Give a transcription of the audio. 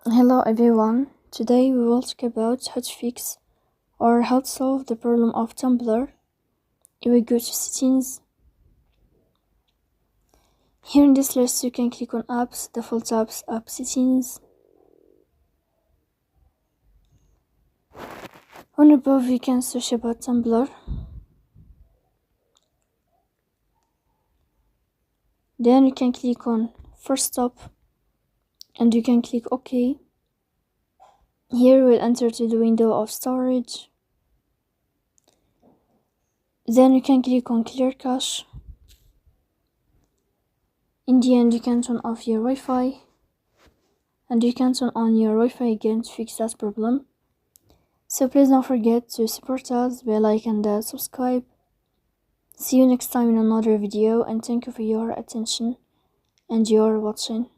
Hello everyone, today we will talk about how to fix or how to solve the problem of Tumblr. If we go to settings, here in this list you can click on apps, default apps, app settings. On above you can search about Tumblr. Then you can click on first stop and you can click OK. Here we'll enter to the window of storage. Then you can click on clear cache. In the end you can turn off your Wi-Fi and you can turn on your Wi-Fi again to fix that problem. So please don't forget to support us by like and subscribe. See you next time in another video, and thank you for your attention and your watching.